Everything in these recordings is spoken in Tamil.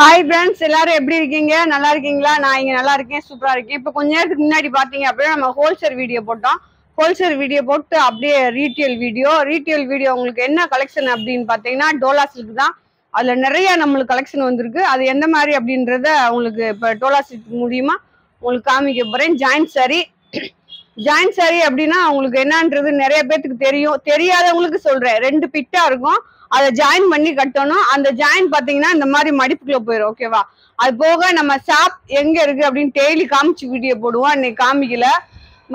ஹாய் ஃப்ரெண்ட்ஸ், எல்லாரும் எப்படி இருக்கீங்க? நல்லா இருக்கீங்களா? நான் இங்க நல்லா இருக்கேன், சூப்பரா இருக்கேன். இப்போ கொஞ்ச நேரத்துக்கு முன்னாடி பாத்தீங்க அப்படின்னா நம்ம ஹோல்சேல் வீடியோ போட்டோம். ஹோல்சேல் வீடியோ போட்டு அப்படியே ரீட்டெயில் வீடியோ உங்களுக்கு என்ன கலெக்ஷன் அப்படின்னு பாத்தீங்கன்னா டோலா சில்க் தான். அதுல நிறைய நம்மளுக்கு கலெக்ஷன் வந்திருக்கு. அது எந்த மாதிரி அப்படின்றத உங்களுக்கு இப்ப டோலா சில்க் மூலியமா உங்களுக்கு காமிக்க போறேன். ஜாயின்ட் சாரி அப்படின்னா உங்களுக்கு என்னன்றது நிறைய பேத்துக்கு தெரியும். தெரியாதவங்களுக்கு சொல்றேன். 2 பிட்டா இருக்கும், அதை ஜாயின் பண்ணி கட்டணும். அந்த ஜாயின் பாத்தீங்கன்னா இந்த மாதிரி மடிப்புக்குள்ள போயிடும். ஓகேவா? அது போக நம்ம ஷாப் எங்க இருக்கு அப்படின்னு டெய்லி காமிச்சு வீடியோ போடுவோம். இன்னைக்கு காமிக்கல.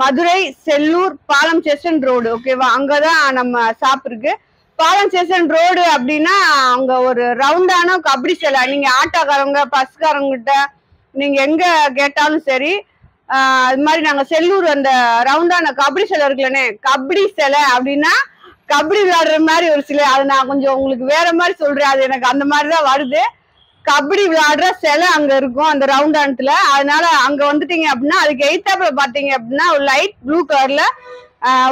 மதுரை செல்லூர் பாலம் ஸ்டேஷன் ரோடு. ஓகேவா? அங்கதான் நம்ம ஷாப் இருக்கு. பாலம் ஸ்டேஷன் ரோடு அப்படின்னா அங்க ஒரு ரவுண்டான கபடி சிலை. நீங்க ஆட்டோக்காரங்க பஸ்காரங்க கிட்ட நீங்க எங்க கேட்டாலும் சரி, அது மாதிரி நாங்க செல்லூர் அந்த ரவுண்டான கபடி சிலை இருக்குல்லனே, கபடி சிலை அப்படின்னா கபடி விளையாடுற மாதிரி ஒரு சிலை. அது நான் கொஞ்சம் உங்களுக்கு வேற மாதிரி சொல்றேன். அது எனக்கு அந்த மாதிரிதான் வருது. கபடி விளையாடுற சிலை அங்க இருக்கும் அந்த ரவுண்டானத்துல. அதனால அங்க வந்துட்டீங்க அப்படின்னா அதுக்கு எய்த்தாப்புல பாத்தீங்க அப்படின்னா ஒரு லைட் ப்ளூ கலர்ல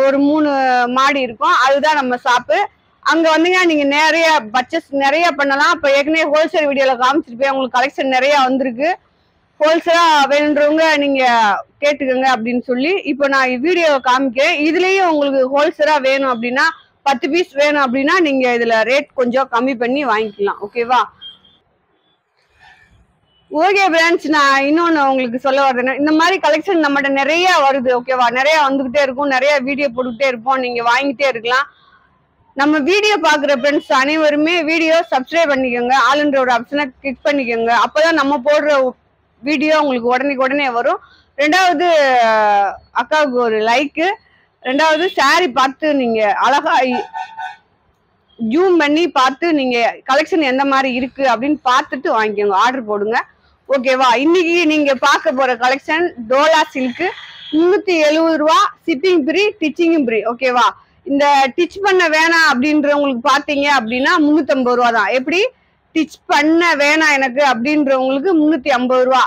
ஒரு 3 மாடி இருக்கும். அதுதான் நம்ம ஷாப்பு. அங்க வந்தீங்கன்னா நீங்க நிறைய பர்ச்சேஸ் நிறைய பண்ணலாம். இப்ப ஏற்கனவே ஹோல்சேல் வீடியோல காமிச்சிருப்பேன். உங்களுக்கு கலெக்ஷன் நிறைய வந்திருக்கு. ஹோல்சேலா வேணுன்றவங்க நீங்க கேட்டுக்கோங்க அப்படின்னு சொல்லி இப்போ நான் வீடியோ காமிக்கிறேன். இதுலயும் உங்களுக்கு ஹோல்சேலா வேணும் அப்படின்னா 10 பீஸ் வேணும் அப்படின்னா நீங்க இதுல ரேட் கொஞ்சம் கம்மி பண்ணி வாங்கிக்கலாம். ஓகேவா? ஓகே ஃப்ரெண்ட்ஸ், நான் இன்னொன்னு உங்களுக்கு சொல்ல வரேன். இந்த மாதிரி கலெக்ஷன் நம்மகிட்ட நிறைய வருது. ஓகேவா? நிறைய வந்துகிட்டே இருக்கும், நிறைய வீடியோ போட்டுக்கிட்டே இருப்போம். நீங்க வாங்கிட்டே இருக்கலாம். நம்ம வீடியோ பாக்குற ஃப்ரெண்ட்ஸ் அனைவருமே வீடியோ சப்ஸ்கிரைப் பண்ணிக்கோங்க. ஆளுன்ற ஒரு ஆப்ஷனை கிளிக் பண்ணிக்கோங்க. அப்பதான் நம்ம போடுற வீடியோ உங்களுக்கு உடனே வரும். 2வது அக்காவுக்கு ஒரு லைக்கு. 2வது சாரி பார்த்து நீங்க அழகா ஜூம் பண்ணி பார்த்து நீங்க கலெக்ஷன் எந்த மாதிரி இருக்கு அப்படின்னு பார்த்துட்டு வாங்கிக்கோங்க, ஆர்டர் போடுங்க. ஓகேவா? இன்னைக்கு நீங்க பார்க்க போற கலெக்ஷன் டோலா சில்க் 370 ரூபா, ஷிப்பிங் ஃப்ரீ, டிச்சிங்கும் ஃப்ரீ. ஓகேவா? இந்த டிச் பண்ண வேணாம் அப்படின்றவங்களுக்கு பாத்தீங்க அப்படின்னா 350 ரூபா தான். எப்படி டிச் பண்ண வேணாம் எனக்கு அப்படின்றவங்களுக்கு 350 ரூபா,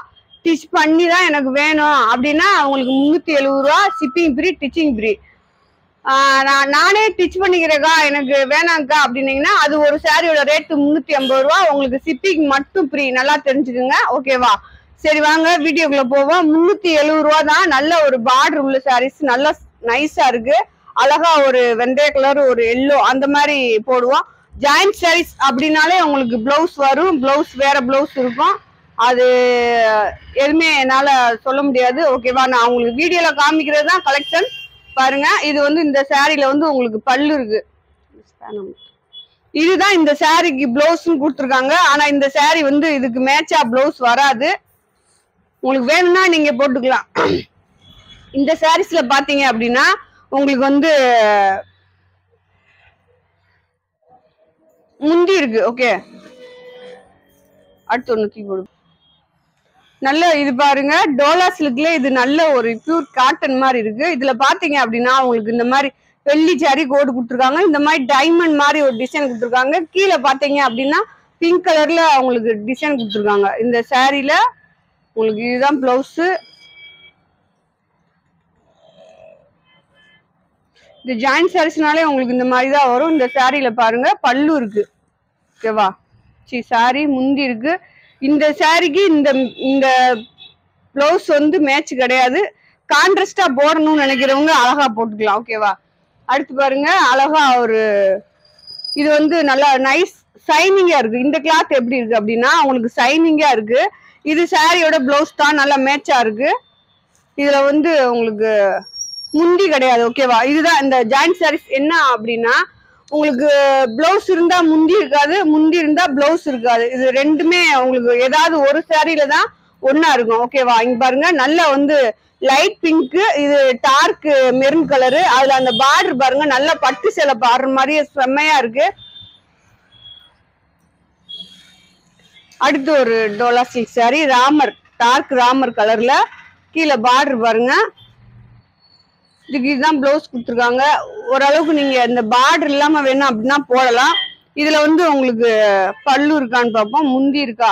டிச் பண்ணி தான் எனக்கு வேணும் அப்படின்னா அவங்களுக்கு 370 ரூபா, ஷிப்பிங் ஃப்ரீ, டிச்சிங் ஃப்ரீ. நானே டிச் பண்ணிக்கிறேக்கா எனக்கு வேணாங்க்கா அப்படின்னீங்கன்னா அது ஒரு சாரியோட ரேட்டு 350 ரூபா. உங்களுக்கு ஷிப்பிங் மட்டும் ஃப்ரீ. நல்லா தெரிஞ்சுக்குங்க. ஓகேவா? சரி வாங்க வீடியோக்குள்ள போவோம். 370 ரூபா தான். நல்ல ஒரு பார்டர் உள்ள சாரீஸ், நல்லா நைஸா இருக்கு. அழகா ஒரு வெந்தய கலர், ஒரு எல்லோ அந்த மாதிரி போடுவோம். ஜாயிண்ட் சாரீஸ் அப்படின்னாலே உங்களுக்கு பிளவுஸ் வரும். பிளவுஸ் வேற பிளவுஸ் இருக்கும். அது எதுவுமே என்னால சொல்ல முடியாது. ஓகேவா? நான் உங்களுக்கு வீடியோல காமிக்கிறது தான் கலெக்ஷன். பாருங்க, இது வந்து இந்த சாரில வந்து உங்களுக்கு பல்லு இருக்கு. இதுதான் இந்த சாரிக்கு பிளவுஸ் கொடுத்துருக்காங்க. ஆனா இந்த சாரி வந்து இதுக்கு மேட்சா பிளவுஸ் வராது. உங்களுக்கு வேணும்னா நீங்க போட்டுக்கலாம். இந்த சாரீஸ்ல பாத்தீங்க அப்படின்னா உங்களுக்கு வந்து முந்தி இருக்கு. ஓகே, அடுத்து ஒண்ணு தூக்கி போடு. நல்ல இது பாருங்க, டோலா சில்க்ல இது நல்ல ஒரு பியூர் காட்டன் மாதிரி இருக்கு. இதுல பாத்தீங்க அப்படின்னா உங்களுக்கு இந்த மாதிரி வெள்ளி சாரி கோடு கொடுத்துருக்காங்க. இந்த மாதிரி டைமண்ட் மாதிரி ஒரு டிசைன் கொடுத்துருக்காங்க. கீழே பாத்தீங்க அப்படின்னா பிங்க் கலர்ல உங்களுக்கு டிசைன் கொடுத்துருக்காங்க. இந்த சாரில உங்களுக்கு இதுதான் பிளவுஸ். இந்த ஜாயிண்ட் சாரீஸ்னாலே உங்களுக்கு இந்த மாதிரி தான் வரும். இந்த சாரியில பாருங்க பல்லு இருக்கு. ஓகேவா? சாரி முந்தி இருக்கு. இந்த சாரிக்கு இந்த பிளவுஸ் வந்து மேட்ச் கிடையாது. கான்ட்ராஸ்டா போடணும்னு நினைக்கிறவங்க அழகா போட்டுக்கலாம். ஓகேவா? அடுத்து பாருங்க, அழகா ஒரு இது வந்து நல்லா நைஸ் சைனிங்கா இருக்கு. இந்த கிளாத் எப்படி இருக்கு அப்படின்னா உங்களுக்கு சைனிங்கா இருக்கு. இது சாரியோட பிளவுஸ் தான், நல்லா மேட்சா இருக்கு. இதுல வந்து உங்களுக்கு முந்தி கிடையாது. ஓகேவா? இதுதான் இந்த ஜாயிண்ட் சாரீஸ். என்ன அப்படின்னா உங்களுக்கு பிளவுஸ் இருந்தா முந்தி இருக்காது, முந்தி இருந்தா பிளவுஸ் இருக்காது. இது ரெண்டுமே உங்களுக்கு ஏதாவது ஒரு சாரியில தான் ஒன்னா இருக்கும். ஓகேவா? இங்க பாருங்க, நல்ல வந்து லைட் பிங்க், இது டார்க் மெரூன் கலரு. அதுல அந்த பார்டர் பாருங்க, நல்ல பட்டு சேலை பார்டர் மாதிரியே செம்மையா இருக்கு. அடுத்து ஒரு டோலா சில்க் சாரி, ராமர், டார்க் ராமர் கலர்ல. கீழே பார்டர் பாருங்க. இதுக்கு இதுதான் பிளவுஸ் கொடுத்துருக்காங்க. ஓரளவுக்கு நீங்க இந்த பார்டர் இல்லாம வேணும் அப்படின்னா போடலாம். இதுல வந்து உங்களுக்கு பல்லு இருக்கான்னு பார்ப்போம். முந்தி இருக்கா?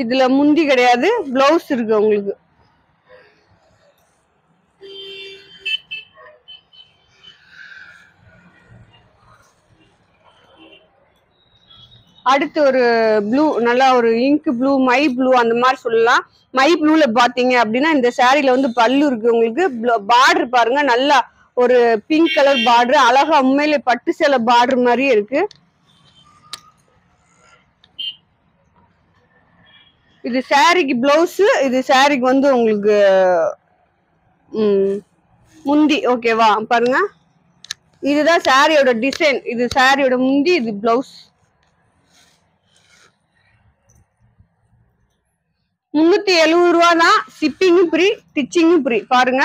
இதுல முந்தி கிடையாது, பிளவுஸ் இருக்கு உங்களுக்கு. அடுத்து ஒரு ப்ளூ, நல்லா ஒரு இங்க் ப்ளூ, மை ப்ளூ அந்த மாதிரி சொல்லலாம். மை ப்ளூல பாத்தீங்க அப்படின்னா இந்த சாரீல வந்து பல்லு இருக்கு உங்களுக்கு. பார்டர் பாருங்க, நல்லா ஒரு பிங்க் கலர் பார்டர், அழகா உண்மையிலே பட்டு சேலை பார்டர் மாதிரியே இருக்கு. இது சாரிக்கு பிளவுஸ், இது சாரிக்கு வந்து உங்களுக்கு முந்தி. ஓகேவா, பாருங்க இதுதான் சாரியோட டிசைன். இது சாரியோட முந்தி, இது பிளவுஸ். 370 ரூபா தான். ஷிப்பிங்கும் ஃப்ரீ, ஸ்டிச்சிங்கும் ஃப்ரீ. பாருங்க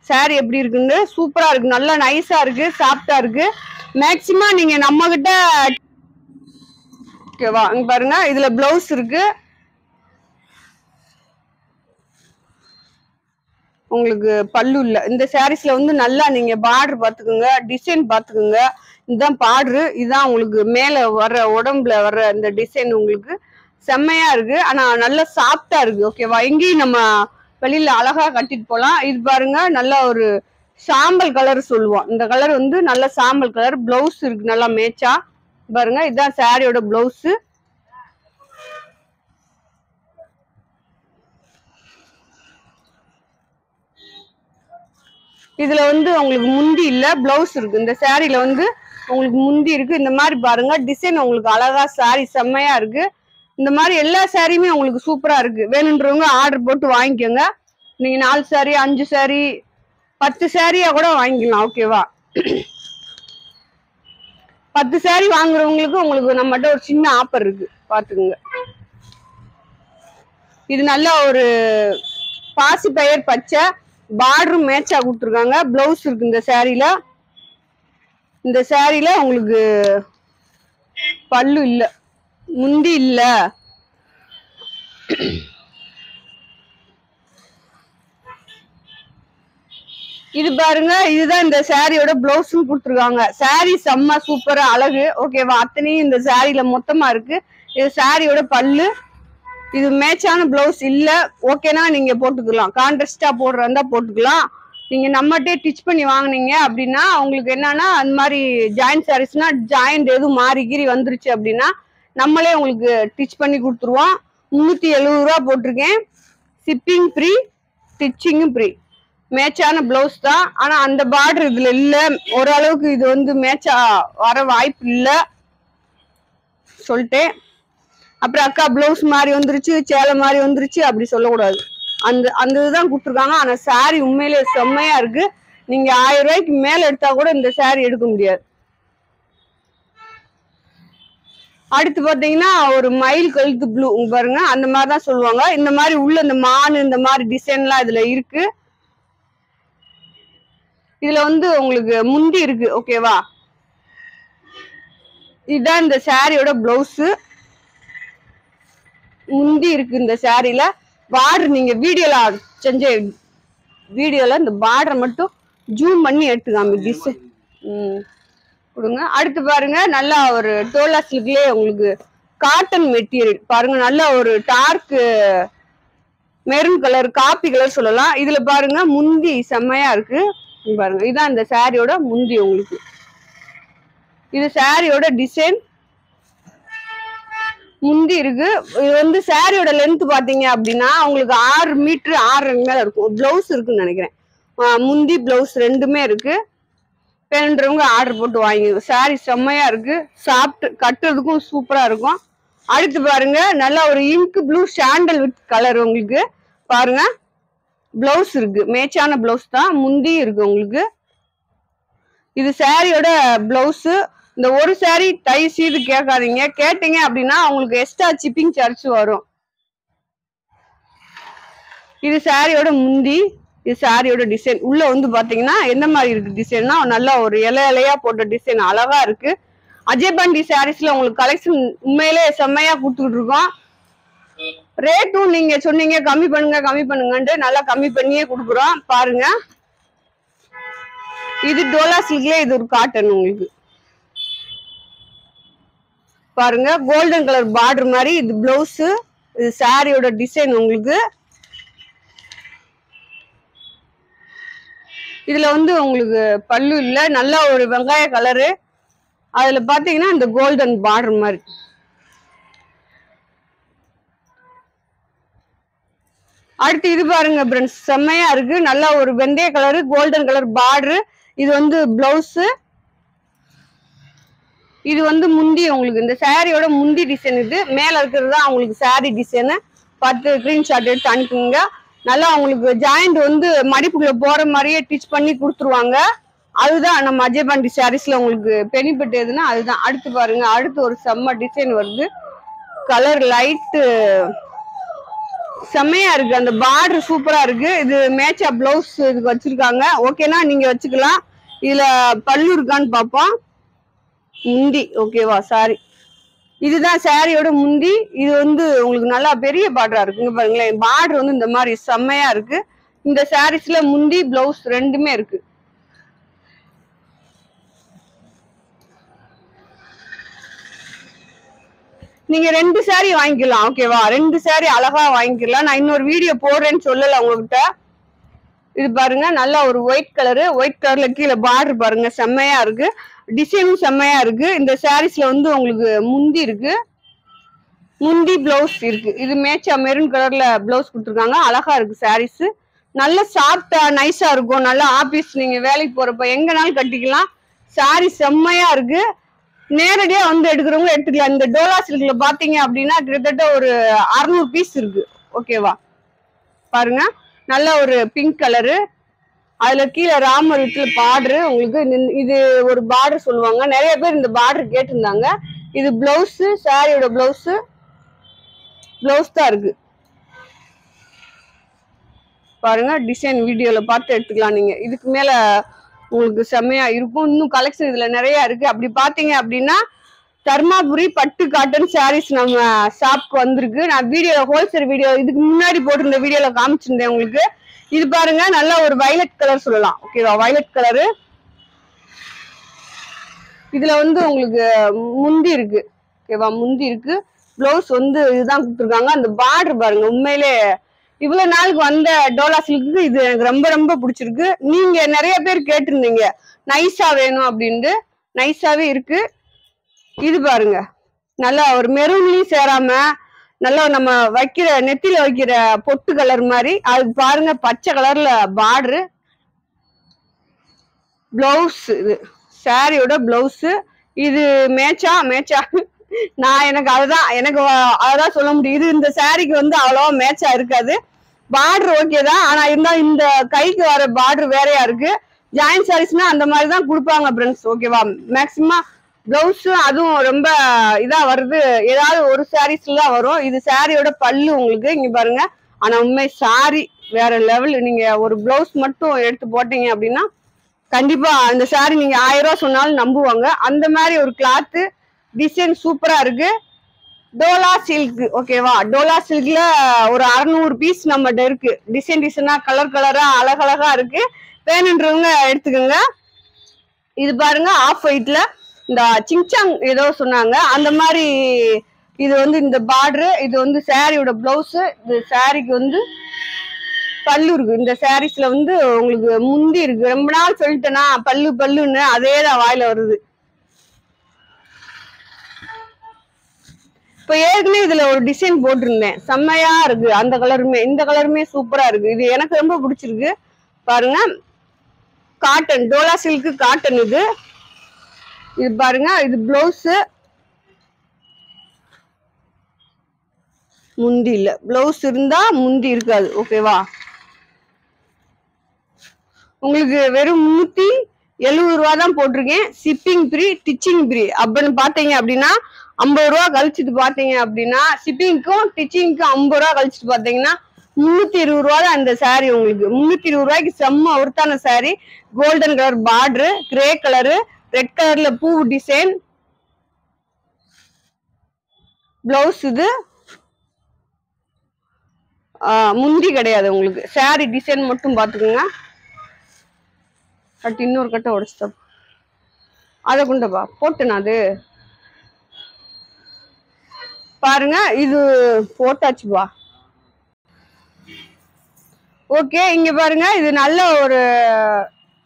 சாரி எப்படி இருக்குன்னு, சூப்பரா இருக்கு, நல்லா நைஸா இருக்கு, சாஃப்டா இருக்கு. மேக்சிமம் நீங்க நம்ம கிட்ட ஓகேவா, இங்க பாருங்க இதுல பிளவுஸ் இருக்கு உங்களுக்கு, பல்லு இல்ல. இந்த சாரீஸ்ல வந்து நல்லா நீங்க பார்டர் பாத்துக்கோங்க, டிசைன் பாத்துக்கோங்க. இதுதான் பார்டரு, இதுதான் உங்களுக்கு மேல வர்ற உடம்புல வர்ற இந்த டிசைன் உங்களுக்கு செம்மையா இருக்கு. ஆனா நல்லா சாஃப்டா இருக்கு. ஓகேவா, எங்கேயும் நம்ம வெளியில அழகா கட்டிட்டு போலாம். இது பாருங்க நல்லா ஒரு சாம்பல் கலர் சொல்லுவோம். இந்த கலர் வந்து நல்ல சாம்பல் கலர். பிளவுஸ் இருக்கு நல்லா மேட்சா. பாருங்க இதுதான் சாரியோட பிளவுஸ். இதுல வந்து உங்களுக்கு முந்தி இல்ல, பிளவுஸ் இருக்கு. இந்த சாரில வந்து உங்களுக்கு முந்தி இருக்கு. இந்த மாதிரி பாருங்க டிசைன் உங்களுக்கு அழகா, சாரி செம்மையா இருக்கு. இந்த மாதிரி எல்லா சாரியுமே உங்களுக்கு சூப்பரா இருக்கு. வேணுன்றவங்க ஆர்டர் போட்டு வாங்கிக்கோங்க. நீங்க 4 சாரி, 5 சாரி, 10 சாரியா கூட வாங்கிக்கலாம். ஓகேவா, 10 சாரி வாங்குறவங்களுக்கு உங்களுக்கு நம்மகிட்ட ஒரு சின்ன ஆஃபர் இருக்கு, பாத்துக்கோங்க. இது நல்ல ஒரு பாசி பயிர் பச்சை, பார்டரும் மேட்சா கொடுத்துருக்காங்க. பிளவுஸ் இருக்கு இந்த சாரில. இந்த சாரில உங்களுக்கு பல்லு இல்ல, முந்தி இல்ல. இது பாருங்க, இதுதான் இந்த சாரியோட பிளவுஸ் கொடுத்துருக்காங்க. சாரி செம்ம சூப்பரா அழகு. ஓகேவா, அத்தனையும் இந்த சாரில மொத்தமா இருக்கு. இது சாரியோட பல்லு. இது மேட்சான பிளவுஸ் இல்ல, ஓகேனா நீங்க போட்டுக்கலாம். கான்ட்ராஸ்டா போடுறதா போட்டுக்கலாம். நீங்க நம்மகிட்டே டிச் பண்ணி வாங்கினீங்க அப்படின்னா உங்களுக்கு என்னன்னா, அந்த மாதிரி ஜாயிண்ட் சாரீஸ்னா ஜாயிண்ட் எதுவும் மாறி கீறி வந்துருச்சு அப்படின்னா நம்மளே உங்களுக்கு டிச் பண்ணி கொடுத்துருவோம். 370 ரூபா போட்டிருக்கேன். ஷிப்பிங் ஃப்ரீ, ஸ்டிச்சிங்கும் ஃப்ரீ. மேட்சான பிளவுஸ் தான். ஆனா அந்த பார்டர் இதுல இல்ல. ஓரளவுக்கு இது வந்து மேட்சா வர வாய்ப்பு இல்ல சொல்லிட்டேன். அப்புறம் அக்கா பிளவுஸ் மாதிரி வந்துருச்சு, சேலை மாதிரி வந்துருச்சு அப்படி சொல்லக்கூடாது. அந்த அந்த இதுதான் கொடுத்துருக்காங்க. ஆனா சாரி உண்மையிலே செம்மையா இருக்கு. நீங்க 1000 ரூபாய்க்கு மேல எடுத்தா கூட இந்த சாரி எடுக்க முடியாது. அடுத்து பாத்தீங்கன்னா ஒரு மயில் கழுத்து ப்ளூ பாருங்க, அந்த மாதிரிதான் சொல்லுவாங்க. இந்த மாதிரி உள்ள இந்த மான் இந்த மாதிரி டிசைன் எல்லாம் இதுல இருக்கு. இதுல வந்து உங்களுக்கு முந்தி இருக்கு. ஓகேவா, இதுதான் இந்த சாரியோட பிளவுஸ். முந்தி இருக்கு இந்த சாரில. பார்டர் நீங்க வீடியோல செஞ்ச வீடியோல இந்த பார்டர் மட்டும் ஜூம் பண்ணி எடுத்துக்காம டிசைன் கொடுங்க. அடுத்து பாருங்க நல்லா ஒரு டோலா சில்க்லயே உங்களுக்கு காட்டன் மெட்டீரியல் பாருங்க, நல்ல ஒரு dark maroon colour, coffee colour சொல்லலாம். இதுல பாருங்க முந்தி செம்மையா இருக்கு. பாருங்க இதான் இந்த சாரியோட முந்தி உங்களுக்கு. இது சாரியோட டிசைன், முந்தி இருக்கு. இது வந்து சாரியோட லென்த் பாத்தீங்க அப்படின்னா உங்களுக்கு 6 மீட்டர் 6 மேல இருக்கும். பிளவுஸ் இருக்குன்னு நினைக்கிறேன். முந்தி பிளவுஸ் ரெண்டுமே இருக்கு. வேணுன்றவங்க ஆர்டர் போட்டு வாங்கி. சாரி செம்மையா இருக்கு, சாப்பிட்டு கட்டுறதுக்கும் சூப்பரா இருக்கும். அடுத்து பாருங்க நல்லா ஒரு ink blue sandal with colour உங்களுக்கு. பாருங்க பிளவுஸ் இருக்கு, மேட்சான பிளவுஸ் தான். முந்தி இருக்கு உங்களுக்கு. இது சாரியோட பிளவுஸ். இந்த ஒரு சாரி தயவு செய்து கேட்காதீங்க. கேட்டீங்க அப்படின்னா உங்களுக்கு எக்ஸ்ட்ரா ஷிப்பிங் சார்ஜ் வரும். இது சாரியோட முந்தி, இது சாரியோட டிசைன். உள்ள வந்து பாத்தீங்கன்னா எந்த மாதிரி இருக்கு டிசைன்னா, நல்லா ஒரு இலையா போட்ட டிசைன் அழகா இருக்கு. அஜய் பாண்டி சாரீஸ்ல உங்களுக்கு கலெக்ஷன் உண்மையிலே செம்மையா கொடுத்துட்டு இருக்கோம். ரேட்டும் நீங்க சொன்னீங்க கம்மி பண்ணுங்கன்ட்டு நல்லா கம்மி பண்ணியே கொடுக்குறோம். பாருங்க இது டோலா சில்க்ல, இது ஒரு காட்டன் உங்களுக்கு. பாருங்க கோல்டன் கலர் பார்டர் மாதிரி இது பிளவுஸ். இது சாரியோட டிசைன் உங்களுக்கு. இதுல வந்து உங்களுக்கு பல்லு இல்ல, நல்ல ஒரு வெங்காய கலரு. அதுல பாத்தீங்கன்னா இந்த கோல்டன் பார்டர் மாதிரி. அடுத்து இது பாருங்க ஃப்ரெண்ட்ஸ், செம்மையா இருக்கு. நல்லா ஒரு வெந்தய கலரு கோல்டன் கலர் பார்டரு. இது வந்து பிளவுஸ், இது வந்து முந்தி. உங்களுக்கு இந்த சாரியோட முந்தி டிசைன். இது மேல இருக்கிறது தான் உங்களுக்கு சாரி டிசைனு. பார்த்து ஸ்கிரீன்ஷாட் எடுத்து அனுப்புங்க. நல்லா உங்களுக்கு ஜாயிண்ட் வந்து மடிப்புக்குள்ள போற மாதிரியே டிச் பண்ணி கொடுத்துருவாங்க. அதுதான் நம்ம அஜய் பாண்டி சாரீஸ்ல உங்களுக்கு பெனிஃபிட் எதுன்னா அதுதான். அடுத்து பாருங்க, அடுத்து ஒரு செம்ம டிசைன் வருது. கலர் லைட்டு செம்மையா இருக்கு. அந்த பார்டர் சூப்பரா இருக்கு. இது மேட்சா பிளவுஸ் இதுக்கு வச்சிருக்காங்க. ஓகேனா நீங்க வச்சுக்கலாம். இதுல பல்லு இருக்கான்னு பாப்போம். முந்தி ஓகேவா? சாரி, இதுதான் சாரியோட முந்தி. இது வந்து உங்களுக்கு நல்லா பெரிய பார்டரா இருக்குங்க. பாருங்களேன், பார்டர் வந்து இந்த மாதிரி செம்மையா இருக்கு. இந்த சாரீஸ்ல முந்தி பிளவுஸ் ரெண்டுமே இருக்கு. நீங்க 2 சாரி வாங்கிக்கலாம். ஓகேவா? 2 சாரி அழகா வாங்கிக்கலாம். நான் இன்னொரு வீடியோ போடுறேன்னு சொல்லல உங்ககிட்ட. இது பாருங்க, நல்லா ஒரு ஒயிட் கலரு. ஒயிட் கலர்ல கீழே பார்டர் பாருங்க, செம்மையா இருக்கு. டிசைனும் செம்மையா இருக்கு. இந்த சாரீஸ்ல வந்து உங்களுக்கு முந்தி இருக்கு, முந்தி பிளவுஸ் இருக்கு. இது மேட்சா மெரூன் கலர்ல பிளவுஸ் கொடுத்துருக்காங்க. அழகா இருக்கு சாரீஸ். நல்ல சாஃப்டா நைஸா இருக்கும். நல்லா ஆபீஸ் நீங்க வேலைக்கு போறப்ப எங்கனாலும் கட்டிக்கலாம். சாரி செம்மையா இருக்கு. நேரடியா வந்து எடுக்கிறவங்க எடுத்துக்கலாம். இந்த டோலா சில்க்ல பாத்தீங்க அப்படின்னா கிட்டத்தட்ட ஒரு 600 பீஸ் இருக்கு. ஓகேவா? பாருங்க, நல்ல ஒரு பிங்க் கலரு. அதுல கீழே ராமர் பார்டரு. உங்களுக்கு இது ஒரு பார்டர் சொல்லுவாங்க. நிறைய பேர் இந்த பார்டர் கேட்டிருந்தாங்க. இது பிளவுஸ், சாரியோட பிளவுஸ் தான் இருக்கு. பாருங்க, டிசைன் வீடியோல பார்த்து எடுத்துக்கலாம் நீங்க. இதுக்கு மேல உங்களுக்கு செம்மையா இருக்கும். இன்னும் கலெக்ஷன் இதுல நிறைய இருக்கு. அப்படி பாத்தீங்க அப்படின்னா தர்மாபுரி பட்டு காட்டன் சாரீஸ் நம்ம ஷாப்க்கு வந்திருக்கு. நான் வீடியோல ஹோல்சேல் வீடியோ இதுக்கு முன்னாடி போட்டிருந்த வீடியோல காமிச்சிருந்தேன் உங்களுக்கு. இது பாருங்க, நல்ல ஒரு வயலட் கலர் சொல்லலாம். ஓகேவா? Violet colour. இதுல வந்து உங்களுக்கு முந்தி இருக்கு. ஓகேவா? முந்தி இருக்கு. பிளவுஸ் வந்து இதுதான் கொடுத்துருக்காங்க. அந்த பார்டர் பாருங்க, உண்மையிலே இவ்வளவு நாளுக்கு வந்த டோலா சில்க்கு இது எனக்கு ரொம்ப ரொம்ப பிடிச்சிருக்கு. நீங்க நிறைய பேர் கேட்டிருந்தீங்க நைஸா வேணும் அப்படின்ட்டு. நைஸாவே இருக்கு. இது பாருங்க, நல்லா ஒரு மெரூன்லயும் சேராம நல்லா நம்ம வைக்கிற நெத்தில வைக்கிற பொட்டு கலர் மாதிரி. அது பாருங்க, பச்சை கலர்ல பார்டரு. பிளவுஸ் இது சாரியோட பிளவுஸ். இது மேட்சா நான் எனக்கு அதுதான் சொல்ல முடியும். இது இந்த சாரிக்கு வந்து அவ்வளவா மேட்சா இருக்காது. பார்டர் ஓகே தான், ஆனா இருந்தா இந்த கைக்கு வர பார்டர் வேறையா இருக்கு. ஜாயின் சாரீஸ்னா அந்த மாதிரி தான் கொடுப்பாங்க ஃப்ரெண்ட்ஸ். ஓகேவா? மேக்சிமம் பிளவுஸ் அதுவும் ரொம்ப இதா வருது. ஏதாவது ஒரு சாரீஸ்ல தான் வரும். இது சாரியோட பல்லு உங்களுக்கு இங்க பாருங்க. ஆனா உண்மை சாரி வேற லெவல். நீங்க ஒரு பிளவுஸ் மட்டும் எடுத்து போட்டீங்க அப்படின்னா கண்டிப்பா அந்த சாரி நீங்க 1000 ரூபாய் சொன்னாலும் நம்புவாங்க. அந்த மாதிரி ஒரு கிளாத்து. டிசைன் சூப்பரா இருக்கு. டோலா சில்க். ஓகேவா? டோலா சில்க்ல ஒரு 600 பீஸ் நம்மகிட்ட இருக்கு. டிசைனா கலர் கலரா அழகழகா இருக்கு. வேணுன்றவங்க எடுத்துக்கோங்க. இது பாருங்க, ஆஃப் ஒயிட்ல இந்த சிங்சாங் ஏதோ சொன்னாங்க அந்த மாதிரி. இது வந்து இந்த பார்டரு. இது வந்து சாரியோட பிளவுஸ். இது சாரிக்கு வந்து பல்லு இருக்கு. இந்த சாரீஸ்ல வந்து உங்களுக்கு முந்தி இருக்கு. ரொம்ப நாள் சொல்லிட்டேன்னா பல்லுன்னு அதேதான் வாயில வருது. இப்ப ஏற்கனவே இதுல ஒரு டிசைன் போட்டிருந்தேன், செம்மையா இருக்கு. அந்த கலருமே இந்த கலருமே சூப்பரா இருக்கு. இது எனக்கு ரொம்ப பிடிச்சிருக்கு. பாருங்க, காட்டன் டோலா சில்க் காட்டன். இது பாருங்க, இது பிளவுஸ். முந்தி இல்ல, பிளவுஸ் இருந்தா முந்தி இருக்காது. ஓகேவா? உங்களுக்கு வெறும் 370 ரூபா தான் போட்டிருக்கேன். ஷிப்பிங் ஃப்ரீ, டிச்சிங் ஃப்ரீ அப்படின்னு பாத்தீங்க அப்படின்னா 50 ரூபா கழிச்சுட்டு பாத்தீங்க அப்படின்னா ஷிப்பிங்க்கும் டிச்சிங்க்கும் 50 ரூபா கழிச்சுட்டு பாத்தீங்கன்னா 320 ரூபா தான் அந்த சாரி. உங்களுக்கு 320 ரூபாய்க்கு செம்ம ஒருத்தான sari. Golden colour border, grey colour, red கலர்ல பூ டிசைன். பிளவுஸ் இது முந்தி கிடையாது. உங்களுக்கு சாரி டிசைன் மட்டும் பாத்துக்கோங்க. கட்டு இன்னொரு கட்டை உடைச்சிட்டா அதை கொண்டப்பா போட்டுனா அது பாருங்க. இது போட்டாச்சுப்பா. ஓகே, இங்க பாருங்க, இது நல்ல ஒரு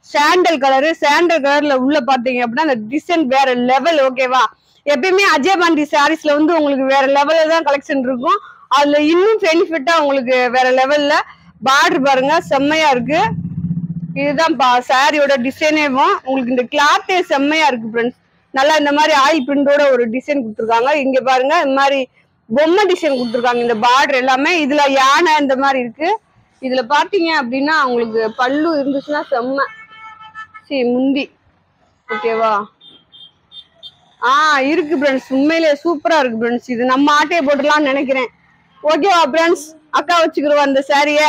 சாண்டல் கலரு. சாண்டல் கலர்ல உள்ள பாத்தீங்க அப்படின்னா அந்த டிசைன் வேற லெவல். ஓகேவா? எப்பயுமே அஜய் பாண்டி சாரீஸ்ல வந்து உங்களுக்கு வேற லெவல்ல தான் கலெக்ஷன் இருக்கும். அதுல இன்னும் பெனிஃபிட்டா உங்களுக்கு வேற லெவல்ல பார்டர் பாருங்க செம்மையா இருக்கு. இதுதான் சாரியோட டிசைனேவும் உங்களுக்கு இந்த கிளாத்தே செம்மையா இருக்கு ஃப்ரெண்ட்ஸ். நல்லா இந்த மாதிரி ஆயில் பிரிண்டோட ஒரு டிசைன் கொடுத்துருக்காங்க. இங்க பாருங்க இந்த மாதிரி பொம்மை டிசைன் கொடுத்துருக்காங்க. இந்த பார்டர் எல்லாமே இதுல யானை இந்த மாதிரி இருக்கு. இதுல பாத்தீங்க அப்படின்னா உங்களுக்கு பல்லு இருந்துச்சுன்னா செம்ம முந்தி ஓகேவா. இருக்கு ஃப்ரெண்ட்ஸ், உண்மையிலே சூப்பரா இருக்கு ஃப்ரெண்ட்ஸ். இது நம்ம ஆட்டையை போட்டுடலாம்னு நினைக்கிறேன். ஓகேவா ஃப்ரெண்ட்ஸ், அக்கா வச்சுக்கிறோம் அந்த சாரிய.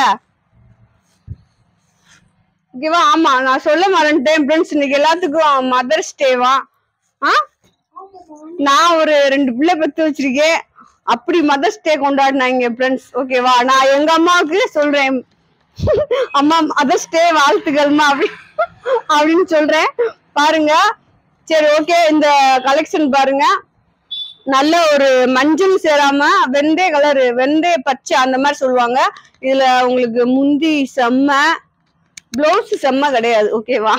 ஓகேவா. ஆமா நான் சொல்ல மறந்துட்டேன் ஃப்ரெண்ட்ஸ், இன்னைக்கு எல்லாத்துக்கும் மதர்ஸ் டேவா. நான் ஒரு 2 பிள்ளை பெத்து வச்சிருக்கேன். அப்படி மதர்ஸ் டே கொண்டாடினாங்க ஃப்ரெண்ட்ஸ். ஓகேவா. நான் எங்க அம்மாவுக்கு சொல்றேன், அம்மா மதர்ஸ் டே வாழ்த்துக்கள்மா அப்படின்னு சொல்றேன். பாருங்க சரி ஓகே. இந்த கலெக்ஷன் பாருங்க, நல்ல ஒரு மஞ்சள் சேராம வெந்தய கலரு, வெந்தய பச்சை அந்த மாதிரி சொல்லுவாங்க. இதுல உங்களுக்கு முந்தி செம்ம, பிளவுஸ் செம்ம கிடையாது. ஓகேவா.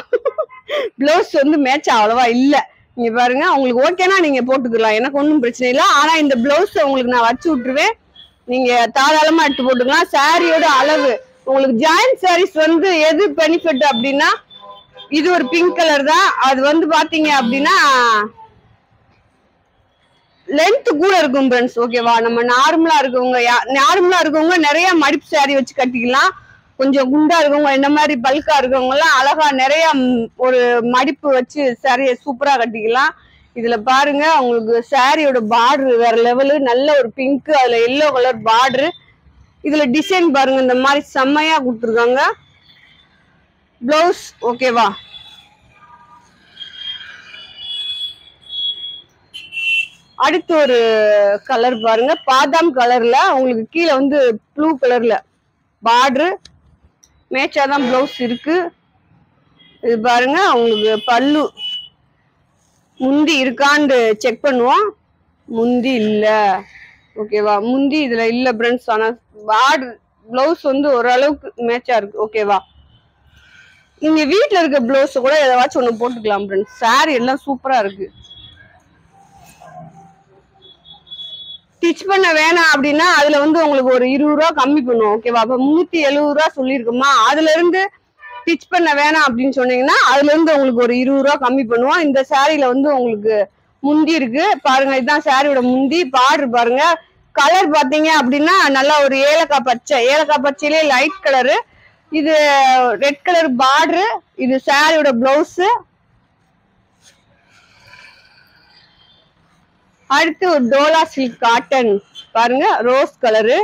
பிளவுஸ் வந்து மேட்ச் அவ்வளவா இல்ல. நீங்க பாருங்க, உங்களுக்கு ஓகேனா நீங்க போட்டுக்கலாம், எனக்கு ஒன்றும் பிரச்சனை இல்லை. ஆனா இந்த பிளவுஸ் உங்களுக்கு நான் வச்சு விட்டுருவேன், நீங்க தாராளமா எடுத்து போட்டுக்கலாம். சாரியோட அளவு உங்களுக்கு ஜாயிண்ட் சாரீஸ் வந்து எது பெனிஃபிட் அப்படின்னா, இது ஒரு பிங்க் கலர் தான். அது வந்து பாத்தீங்க அப்படின்னா லென்த் கூட இருக்கும் ஃப்ரெண்ட்ஸ். ஓகேவா. நம்ம நார்மலா இருக்கவங்க நிறைய மடிப்பு சாரி வச்சு கட்டிக்கலாம். கொஞ்சம் குண்டா இருக்கவங்க, இந்த மாதிரி பல்கா இருக்கவங்க எல்லாம் அழகா நிறைய ஒரு மடிப்பு வச்சு சாரிய சூப்பரா கட்டிக்கலாம். இதுல பாருங்க உங்களுக்கு சாரியோட பார்டர் வேற லெவலு, நல்ல ஒரு பிங்க், அதுல எல்லோ கலர் பார்டரு. இதுல டிசைன் பாருங்க இந்த மாதிரி செம்மையா கொடுத்துருக்காங்க. பிளவுஸ் ஓகேவா. அடுத்து ஒரு கலர் பாருங்க, பாதாம் கலர்ல உங்களுக்கு கீழே வந்து ப்ளூ கலர்ல பார்டரு மேட்சாதான் பிளவுஸ் இருக்கு. இது பாருங்க உங்களுக்கு பல்லு. முந்தி இருக்கான்னு செக் பண்ணுவோம். முந்தி இல்ல. ஓகேவா. முந்தி இதுல இல்ல ஃப்ரெண்ட்ஸ். ஆனா பார்டர் பிளவுஸ் வந்து ஓரளவுக்கு மேட்சா இருக்கு. ஓகேவா. நீங்க வீட்டுல இருக்க பிளவுஸ் கூட ஏதாச்சும் ஒண்ணு போட்டுக்கலாம் ஃப்ரெண்ட்ஸ். சாரி எல்லாம் சூப்பரா இருக்கு. ஸ்டிச் பண்ண வேணாம் அப்படின்னா அதுல வந்து உங்களுக்கு ஒரு 20 ரூபா கம்மி பண்ணுவோம். ஓகேவா. அப்ப 370 ரூபா சொல்லியிருக்கோமா, அதுல இருந்து ஸ்டிச் பண்ண வேணாம் அப்படின்னு சொன்னீங்கன்னா அதுல இருந்து உங்களுக்கு ஒரு 20 ரூபா கம்மி பண்ணுவோம். இந்த சாரியில வந்து உங்களுக்கு முந்தி இருக்கு பாருங்க. இதுதான் சாரியோட முந்தி. பார்டர் பாருங்க, கலர் பாத்தீங்க அப்படின்னா நல்லா ஒரு ஏலக்காய் பச்சை, ஏலக்காய் பச்சையிலே லைட் கலரு. இது ரெட் கலர் பார்டரு. இது சாரியோட பிளவுஸ். அடுத்து ஒரு டோலா சில்க் காட்டன் பாருங்க, ரோஸ் கலரு,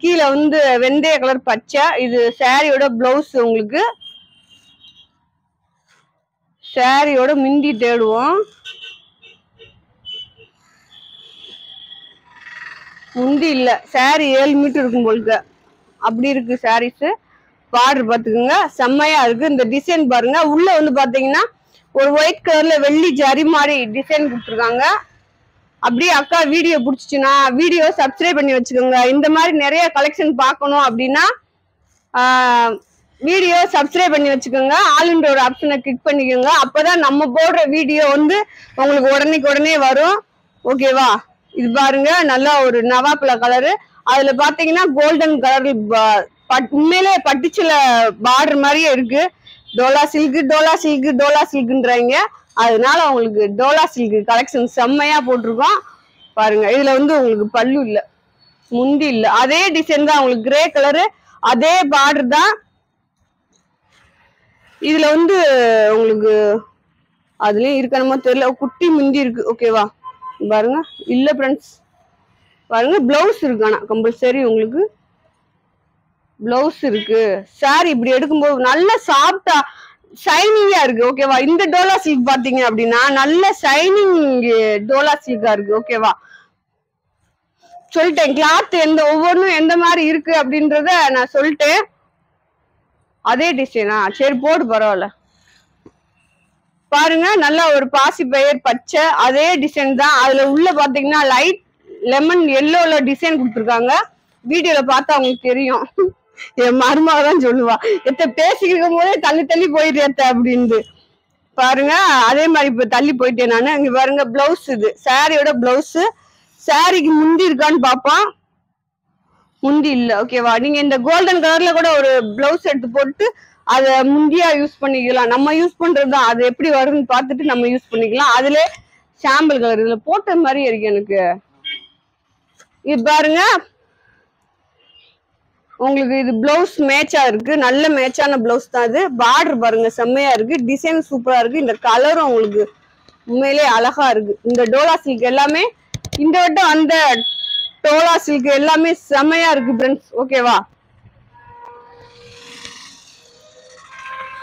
கீழே வந்து வெந்தய கலர் பச்சை. இது சாரியோட பிளவுஸ். உங்களுக்கு சாரியோட முந்தி தேடுவோம். முந்தி இல்ல, சாரி 7 மீட்டர் இருக்கும் போலுக்கு அப்படி இருக்கு சாரீஸ். பார்டர் பாத்துக்கோங்க செம்மையா இருக்கு. இந்த டிசைன் பாருங்க, உள்ள வந்து பாத்தீங்கன்னா ஒரு ஒயிட் கலர்ல வெள்ளி ஜரி மாதிரி டிசைன் கொடுத்துருக்காங்க. அப்படியே அக்கா வீடியோ பிடிச்சிச்சுன்னா வீடியோ சப்ஸ்கிரைப் பண்ணி வச்சுக்கோங்க. இந்த மாதிரி நிறைய கலெக்ஷன் பார்க்கணும் அப்படின்னா வீடியோ சப்ஸ்கிரைப் பண்ணி வச்சுக்கோங்க. ஆளுன்ற ஒரு ஆப்ஷனை கிளிக் பண்ணிக்கோங்க. அப்பதான் நம்ம போடுற வீடியோ வந்து உங்களுக்கு உடனே வரும். ஓகேவா. இது பாருங்க நல்லா ஒரு நவாப்பழ கலரு. அதுல பாத்தீங்கன்னா கோல்டன் கலர் உண்மையிலே பட்டுச்சில பார்டர் மாதிரியே இருக்கு. டோலா சில்க் டோலா சில்க் டோலா சில்க்ன்றாங்க. அதனால உங்களுக்கு டோலா சில்க் கலெக்ஷன் செம்மையா போட்டிருக்கோம் பாருங்க. இதுல வந்து உங்களுக்கு பல்லு இல்ல, முந்தி இல்ல, அதே டிசைன் தான் உங்களுக்கு கிரே கலரு, அதே பார்டர் தான். இதுல வந்து உங்களுக்கு அதுலயும் இருக்கணுமோ தெரியல, குட்டி முந்தி இருக்கு. ஓகேவா. பாருங்க இல்ல ஃப்ரெண்ட்ஸ், பாருங்க பிளவுஸ் இருக்கு. ஆனா கம்பல்சரி உங்களுக்கு பிளவுஸ் இருக்கு. சாரி இப்படி எடுக்கும்போது நல்ல சாஃப்டா ஷைனிங்கா இருக்கு. ஓகேவா. இந்த டோலா சில்க் பாத்தீங்க அப்படின்னா நல்ல ஷைனிங் டோலா சில்கா இருக்கு. ஓகேவா. சொல்லிட்டேன் கிளாத் ஒவ்வொன்றும் எந்த மாதிரி இருக்கு அப்படின்றத நான் சொல்லிட்டேன். அதே டிசைனா சரி போடு பரவாயில்ல. பாருங்க நல்லா ஒரு பாசி பயிர் பச்சை, அதே டிசைன் தான். அதுல உள்ள பாத்தீங்கன்னா லைட் லெமன் எல்லோல டிசைன் கொடுத்துருக்காங்க. வீடியோல பார்த்தா உங்களுக்கு தெரியும். என் மருமக தான் சொல்லுவா, எத்த பேசிக்கும் போதே தள்ளி போயிட்டேத்த அப்படின்னு. பாருங்க அதே மாதிரி இப்ப தள்ளி போயிட்டேன் நானு. இங்க பாருங்க பிளவுஸ். இது சாரியோட பிளவுஸ். சாரிக்கு முந்தி இருக்கான்னு பாப்போம். முந்தி இல்ல. ஓகேவா? நீங்க இந்த கோல்டன் கலர்ல கூட ஒரு பிளவுஸ் எடுத்து போட்டு அத முந்தியா யூஸ் பண்ணிக்கலாம். நம்ம யூஸ் பண்றதுதான், அது எப்படி வருதுன்னு பார்த்துட்டு நம்ம யூஸ் பண்ணிக்கலாம். அதுல சாம்பிள் கலர் இதுல போட்ட மாதிரி இருக்கு எனக்கு. இது பாருங்க, உங்களுக்கு இது பிளவுஸ் மேட்சா இருக்கு. நல்ல மேட்சான பிளவுஸ் தான் இது. பார்டர் பாருங்க செம்மையா இருக்கு. டிசைன் சூப்பரா இருக்கு. இந்த கலரும் உங்களுக்கு உண்மையிலே அழகா இருக்கு. இந்த டோலா சில்க் எல்லாமே இந்த வட்டம் அந்த டோலா சில்க் எல்லாமே செம்மையா இருக்கு ஃப்ரெண்ட்ஸ். ஓகேவா?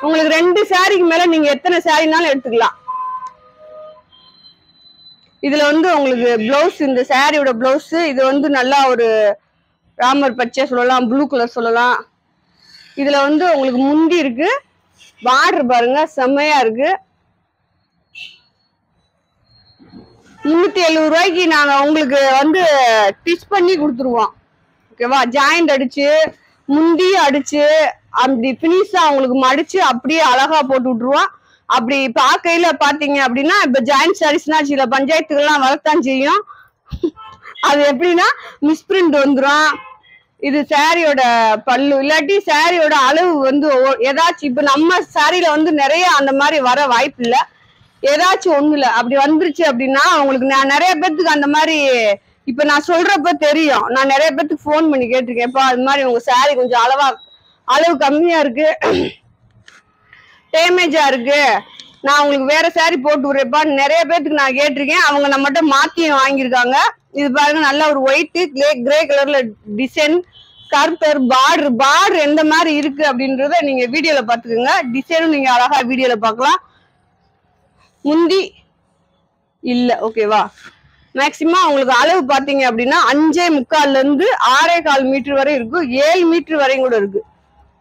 உங்களுக்கு 2 சாரிக்கு மேல நீங்க எத்தனை சாரினாலும் எடுத்துக்கலாம். இதுல வந்து உங்களுக்கு பிளவுஸ், இந்த சாரியோட பிளவுஸ் இது வந்து நல்லா ஒரு ராமர் பச்சை சொல்லலாம், ப்ளூ கலர் சொல்லலாம். இதுல வந்து உங்களுக்கு முந்தி இருக்கு. பார்டர் பாருங்க செம்மையா இருக்கு. 370 ரூபாய்க்கு நாங்க உங்களுக்கு வந்து ஸ்டிச் பண்ணி கொடுத்துருவோம். ஓகேவா? ஜாயிண்ட் அடிச்சு முந்தி அடிச்சு அப்படி பினிஷா உங்களுக்கு மடிச்சு அப்படியே அழகா போட்டு விட்டுருவோம். அப்படி பார்க்கையில பாத்தீங்க அப்படின்னா, இப்ப ஜாயிண்ட் சாரீஸ்னா சில பஞ்சாயத்துக்கெல்லாம் வரத்தான் செய்யும். அது எப்படின்னா மிஸ்பிரிண்ட் வந்துடும். இது சாரியோட பல்லு, இல்லாட்டி சாரியோட அளவு வந்து ஏதாச்சும் இப்ப நம்ம சாரியில வந்து நிறைய அந்த மாதிரி வர வாய்ப்பு இல்லை. ஏதாச்சும் ஒண்ணுல அப்படி வந்துருச்சு அப்படின்னா உங்களுக்கு நான் நிறைய பேத்துக்கு அந்த மாதிரி இப்ப நான் சொல்றப்ப தெரியும். நான் நிறைய பேத்துக்கு போன் பண்ணி கேட்டிருக்கேன்ப்பா, அது மாதிரி உங்க சாரி கொஞ்சம் அளவு கம்மியா இருக்கு, டேமேஜா இருக்கு, நான் உங்களுக்கு வேற சாரி போட்டு விடுறேப்பா நிறைய பேத்துக்கு நான் கேட்டிருக்கேன். அவங்க நம்மகிட்ட மாத்தியும் வாங்கியிருக்காங்க. இது பாருங்க, நல்ல ஒரு ஒயிட் கிரே கலர்ல டிசைன், கருப்பர் பார்டர் எந்த மாதிரி இருக்கு அப்படின்றத நீங்க வீடியோல பாத்துக்கோங்க. டிசைனும் நீங்க அழகா வீடியோல பாக்கலாம். முந்தி இல்ல. ஓகேவா? மேக்சிமம் உங்களுக்கு அளவு பாத்தீங்க அப்படின்னா 5.25 இருந்து 6.25 மீட்டர் வரை இருக்கு. 7 மீட்டர் வரையும் கூட இருக்கு.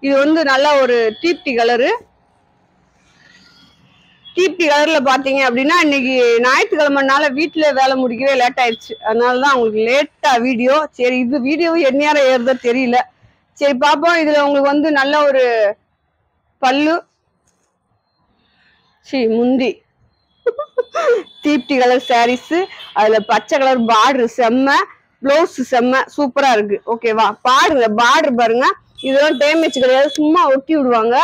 இது வந்து நல்ல ஒரு தீப்தி கலரு. தீப்தி கலர்ல பாத்தீங்க அப்படின்னா இன்னைக்கு ஞாயிற்றுக்கிழமைனால வீட்டுல வேலை முடிக்கவே லேட் ஆயிடுச்சு. அதனாலதான் உங்களுக்கு லேட்டா வீடியோ. சரி, இது வீடியோ என்ன நேரம் ஏறுதோ தெரியல. சரி பாப்போம். இதுல உங்களுக்கு வந்து நல்ல ஒரு பல்லு, முந்தி தீப்தி கலர் சாரீஸ், அதுல பச்சை கலர் பார்டர் செம்ம, பிளவுஸ் செம்ம சூப்பரா இருக்கு. ஓகேவா? பாருங்க பார்டர் பாருங்க, இதெல்லாம் டேமேஜ் கிடையாது, சும்மா ஒட்டி விடுவாங்க.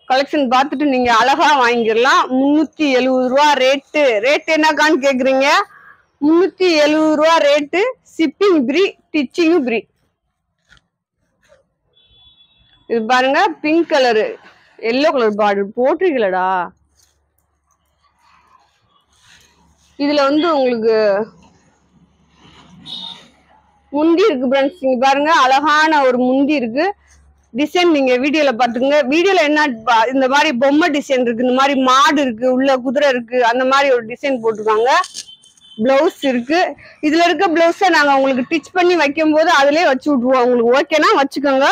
கலெக்ஷன் பார்த்துட்டு நீங்க அழகா வாங்கிடலாம். 370 ரூபா ரேட்டு. ரேட் என்னக்கான்னு கேக்குறீங்க? 370 ரூபா rate. Shipping free, stitching free. இது பாருங்க, pink colour, yellow colour border போட்டிருக்கலடா. இதுல வந்து உங்களுக்கு முந்தி இருக்கு ஃப்ரெண்ட்ஸ். இங்க பாருங்க, அழகான ஒரு முந்தி இருக்கு. டிசைன் நீங்க வீடியோல பாத்துக்கோங்க. வீடியோல என்ன இந்த மாதிரி பொம்மை டிசைன் இருக்கு, இந்த மாதிரி மாடு இருக்கு, உள்ள குதிரை இருக்கு, அந்த மாதிரி ஒரு டிசைன் போட்டிருக்காங்க. பிளவுஸ் இருக்கு. இதுல இருக்க பிளவுஸை நாங்க உங்களுக்கு ஸ்டிச் பண்ணி வைக்கும் போது அதுலயே வச்சு விட்டுருவோம். உங்களுக்கு ஓகேனா வச்சுக்கோங்க,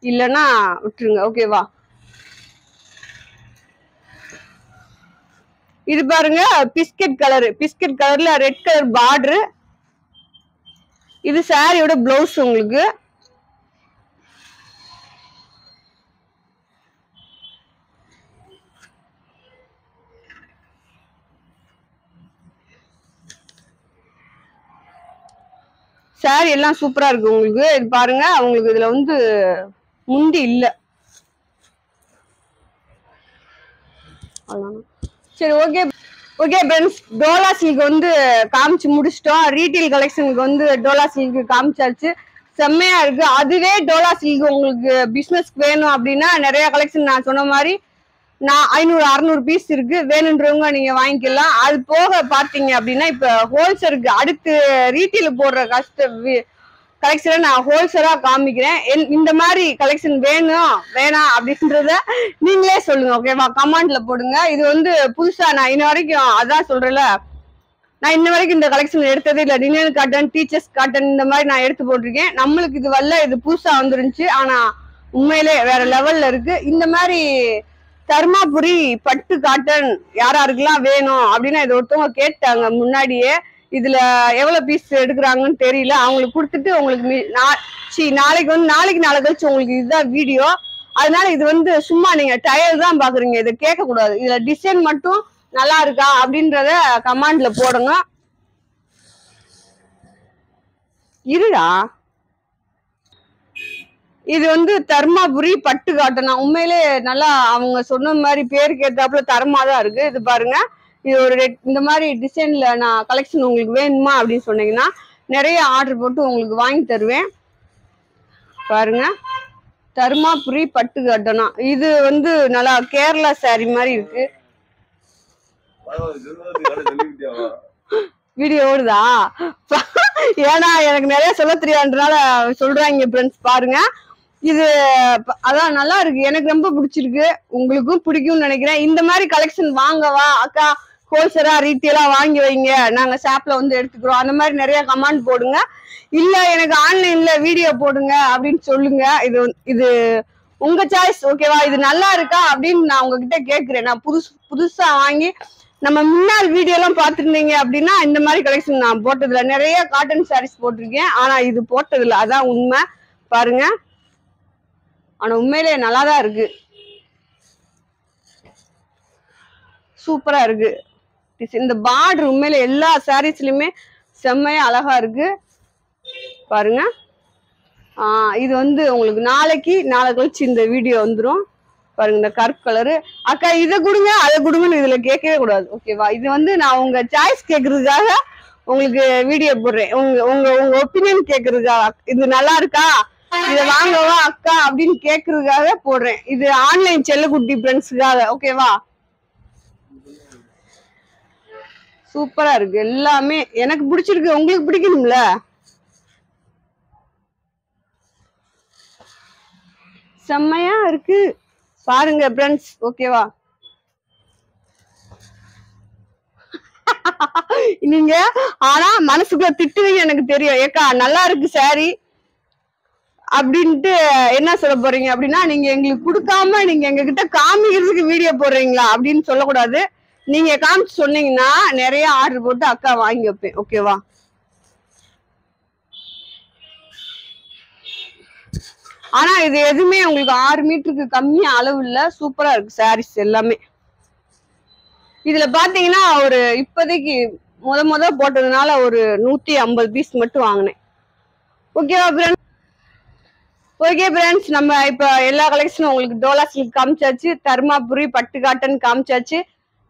இல்லைன்னா விட்டுருங்க. ஓகேவா? இது பாருங்க, பிஸ்கட் கலர்ல ரெட் கலர் பார்டர். இது சாரியோட பிளவுஸ். உங்களுக்கு சாரி எல்லாம் சூப்பரா இருக்கு. உங்களுக்கு இது பாருங்க, உங்களுக்கு இதுல வந்து முந்தி இல்ல. சரி, ஓகே ஃப்ரெண்ட்ஸ், டோலா சில்க் வந்து காமிச்சு முடிச்சிட்டோம். ரீட்டைல் கலெக்ஷனுக்கு வந்து டோலா சில்க் காமிச்சாச்சு. செம்மையா இருக்கு. அதுவே டோலா சில்க் உங்களுக்கு பிசினஸ்க்கு வேணும் அப்படின்னா நிறைய கலெக்ஷன் நான் சொன்ன மாதிரி 500-600 பீஸ் இருக்கு. வேணுன்றவங்க நீங்க வாங்கிக்கலாம். அது போக பாத்தீங்க அப்படின்னா இப்ப ஹோல்சேலுக்கு அடுத்து ரீட்டைல் போடுற கலெக்ஷனை நான் ஹோல்சேலா காமிக்கிறேன். இந்த மாதிரி கலெக்ஷன் வேணாம் அப்படின்றத நீங்களே சொல்லுங்க. ஓகேவா? கமெண்ட்ல போடுங்க. இது வந்து புதுசா நான் இன்ன வரைக்கும் அதான் சொல்றேன்ல, நான் இன்ன வரைக்கும் இந்த கலெக்ஷன் எடுத்ததே இல்லை. டினியன் காட்டன், டீச்சர்ஸ் காட்டன் இந்த மாதிரி நான் எடுத்து போட்டிருக்கேன். நம்மளுக்கு இது வரல, இது புதுசா வந்துருந்துச்சு. ஆனா உண்மையிலே வேற லெவல்ல இருக்கு. இந்த மாதிரி தர்மாபுரி பட்டு காட்டன் யாராருக்கெல்லாம் வேணும் அப்படின்னா இது ஒருத்தவங்க கேட்டாங்க முன்னாடியே. இதுல எவ்வளவு பீஸ் எடுக்கிறாங்கன்னு தெரியல. அவங்களுக்கு கொடுத்துட்டு உங்களுக்கு நாளைக்கு கழிச்சு உங்களுக்கு இதுதான் வீடியோ. அதனால இது வந்து சும்மா நீங்க டயர் தான் பாக்குறீங்க, இதை கேட்க கூடாது. இதுல டிசைன் மட்டும் நல்லா இருக்கா அப்படின்றத கமெண்ட்ல போடுங்க. இருடா. இது வந்து தர்மாபுரி பட்டு காட்டனா. உண்மையிலே நல்லா அவங்க சொன்ன மாதிரி பேருக்கு ஏத்தாப்புல தரமா தான் இருக்கு. இது பாருங்க, இது ஒரு இந்த மாதிரி டிசைன்ல நான் கலெக்ஷன் உங்களுக்கு வேணுமா அப்படின்னு சொன்னீங்கன்னா நிறைய ஆர்டர் போட்டு உங்களுக்கு வாங்கி தருவேன். பாருங்க, தர்மாபுரி பட்டு காட்டனா. இது வந்து நல்லா கேரளா சாரி மாதிரி இருக்கு. வீடியோ ஓடுதா? ஏன்னா எனக்கு நிறைய சொல்ல தெரியாதுனால சொல்றாங்க ஃப்ரெண்ட்ஸ். பாருங்க, இது அதான் நல்லா இருக்கு, எனக்கு ரொம்ப பிடிச்சிருக்கு, உங்களுக்கும் பிடிக்கும்னு நினைக்கிறேன். இந்த மாதிரி கலெக்ஷன் வாங்கவா அக்கா, ஹோல்சேலா ரீட்டெயிலா வாங்கி வைங்க, நாங்க ஷாப்ல வந்து எடுத்துக்கிறோம், அந்த மாதிரி நிறைய கமெண்ட் போடுங்க. இல்ல எனக்கு ஆன்லைன்ல வீடியோ போடுங்க அப்படின்னு சொல்லுங்க. இது இது உங்க சாய்ஸ், ஓகேவா? இது நல்லா இருக்கா அப்படின்னு நான் உங்ககிட்ட கேட்கிறேன். நான் புதுசா வாங்கி நம்ம முன்னாள் வீடியோ எல்லாம் பாத்துருந்தீங்க அப்படின்னா இந்த மாதிரி கலெக்ஷன் நான் போட்டதுல நிறைய காட்டன் சாரீஸ் போட்டிருக்கேன். ஆனா இது போட்டதில்ல, அதான் உண்மை. பாருங்க, ஆனா உண்மையிலே நல்லாதான் இருக்கு, சூப்பரா இருக்கு. இந்த பார்டர் உண்மையில எல்லா சாரீஸ்லயுமே செம்மையா அழகா இருக்கு. பாருங்க, இது வந்து உங்களுக்கு நாளை கழிச்சு இந்த வீடியோ வந்துடும். பாருங்க, இந்த கருப்பு கலரு. அக்கா இதை கொடுங்க அதை கொடுங்கன்னு இதுல கேட்கவே கூடாது, ஓகேவா? இது வந்து நான் உங்க சாய்ஸ் கேட்கறதுக்காக உங்களுக்கு வீடியோ போடுறேன். உங்க உங்க உங்க ஒப்பீனியன் கேட்கறதுக்காக, இது நல்லா இருக்கா, இதை வாங்கவா அக்கா அப்படின்னு கேட்கறதுக்காக போடுறேன். இது ஆன்லைன் செல்லக்குட்டி ஃப்ரெண்ட்ஸுக்காக, ஓகேவா? சூப்பரா இருக்கு, எல்லாமே எனக்கு பிடிச்சிருக்கு, உங்களுக்கு பிடிக்கணும்ல? செம்மையா இருக்கு பாருங்க ஃப்ரெண்ட்ஸ், ஓகேவா? நீங்க ஆனா மனசுக்குள்ள திட்டுவீங்க எனக்கு தெரியும். ஏக்கா நல்லா இருக்கு சாரி அப்படின்ட்டு என்ன சொல்ல போறீங்க அப்படின்னா, நீங்க எங்களுக்கு கொடுக்காம நீங்க எங்க கிட்ட காமிக்கிறதுக்கு வீடியோ போடுறீங்களா அப்படின்னு சொல்லக்கூடாது. நீங்க காமிச்சு சொன்னீங்கன்னா நிறைய ஆர்டர் போட்டு அக்கா வாங்கி வைப்பேன், ஓகேவா? ஆனா இது எதுவுமே உங்களுக்கு 6 மீட்டருக்கு கம்மியா அளவு இல்ல, சூப்பரா இருக்கு சாரீஸ் எல்லாமே. இதுல பாத்தீங்கன்னா ஒரு இப்போதைக்கு முத போட்டதுனால ஒரு 150 பீஸ் மட்டும் வாங்கினேன், ஓகேவா ஃப்ரெண்ட்ஸ்? ஓகே ஃப்ரெண்ட்ஸ், நம்ம இப்ப எல்லா கலெக்ஷனும் உங்களுக்கு டோலா சில்க் காமிச்சாச்சு, தர்மாபுரி பட்டு காட்டன் காமிச்சாச்சு.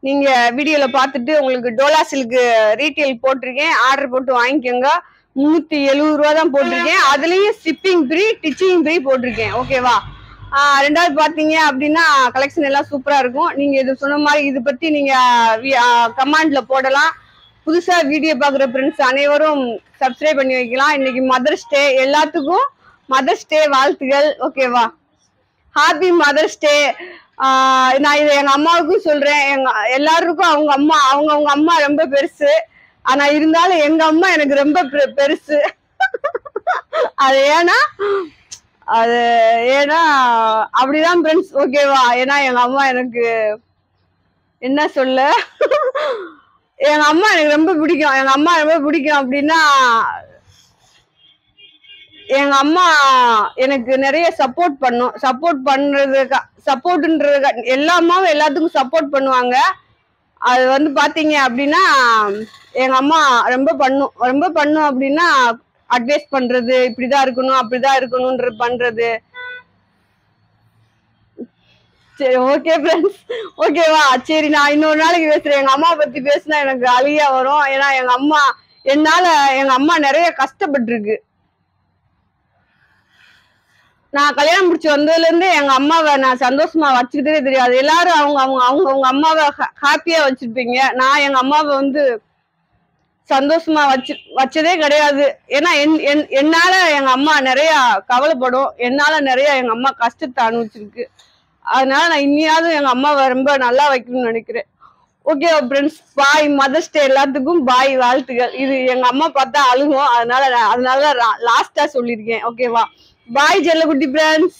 நீங்க வீடியோல பார்த்துட்டு உங்களுக்கு டோலா சில்க் ரீட்டெயில் போட்டிருக்கேன், ஆர்டர் போட்டு வாங்கிக்கோங்க. 370 ரூபா தான் போட்டிருக்கேன், அதுலயும் ஷிப்பிங் ஃப்ரீ, டிச்சிங் ஃப்ரீ போட்டிருக்கேன், ஓகேவா? ரெண்டாவது பாத்தீங்க அப்படின்னா கலெக்ஷன் எல்லாம் சூப்பரா இருக்கும். நீங்க இது சொன்ன மாதிரி இது பத்தி நீங்க கமெண்ட்ல போடலாம். புதுசா வீடியோ பாக்குற ஃப்ரெண்ட்ஸ் அனைவரும் சப்ஸ்கிரைப் பண்ணி வைக்கலாம். இன்னைக்கு மதர்ஸ் டே, எல்லாத்துக்கும் மதர்ஸ் டே வாழ்த்துகள், ஓகேவா? Happy mother's day. நான் இதை எங்க அம்மாவுக்கும் சொல்றேன். எல்லாருக்கும் அவங்க அம்மா ரொம்ப பெருசு, ஆனா இருந்தாலும் எங்க அம்மா எனக்கு ரொம்ப பெருசு. அது ஏன்னா அப்படிதான் ஃப்ரெண்ட்ஸ், ஓகேவா? ஏன்னா எங்க அம்மா எனக்கு என்ன சொல்ல, எங்க அம்மா எனக்கு ரொம்ப பிடிக்கும். எங்க அம்மா ரொம்ப பிடிக்கும் அப்படின்னா எங்க அம்மா எனக்கு நிறைய சப்போர்ட் பண்ணும். சப்போர்ட்ன்றது எல்லா அம்மாவும் எல்லாத்துக்கும் சப்போர்ட் பண்ணுவாங்க. அது வந்து பாத்தீங்க அப்படின்னா எங்க அம்மா ரொம்ப பண்ணும் அப்படின்னா அட்வைஸ் பண்றது, இப்படிதான் இருக்கணும் அப்படிதான் இருக்கணும்ன்ற பண்றது. சரி, ஓகே ஃப்ரெண்ட்ஸ், ஓகேவா? சரி, நான் இன்னொரு நாளைக்கு பேசுறேன். எங்க அம்மா பத்தி பேசினா எனக்கு அழுகையா வரும். ஏன்னா எங்க அம்மா நிறைய கஷ்டப்பட்டு இருக்கு. நான் கல்யாணம் முடிச்சு வந்ததுல இருந்து எங்க அம்மாவை நான் சந்தோஷமா வச்சுக்கிட்டே தெரியாது. எல்லாரும் அவங்க அம்மாவை ஹாப்பியா வச்சிருப்பீங்க. நான் எங்க அம்மாவை வந்து சந்தோஷமா வச்சதே கிடையாது. ஏன்னா என்னால எங்க அம்மா நிறைய கவலைப்படும், என்னால நிறைய எங்க அம்மா கஷ்டத்தை அனுபவிச்சிருக்கு. அதனால நான் இன்னியாவது எங்க அம்மாவை ரொம்ப நல்லா வைக்கணும்னு நினைக்கிறேன். ஓகே ஃப்ரெண்ட்ஸ், பாய். மதர்ஸ் டே எல்லாத்துக்கும் பாய், வாழ்த்துகள். இது எங்க அம்மா பார்த்தா அழுகும், அதனால லாஸ்டா சொல்லியிருக்கேன், ஓகேவா? பாய் செல்லக்குட்டி ஃப்ரெண்ட்ஸ்.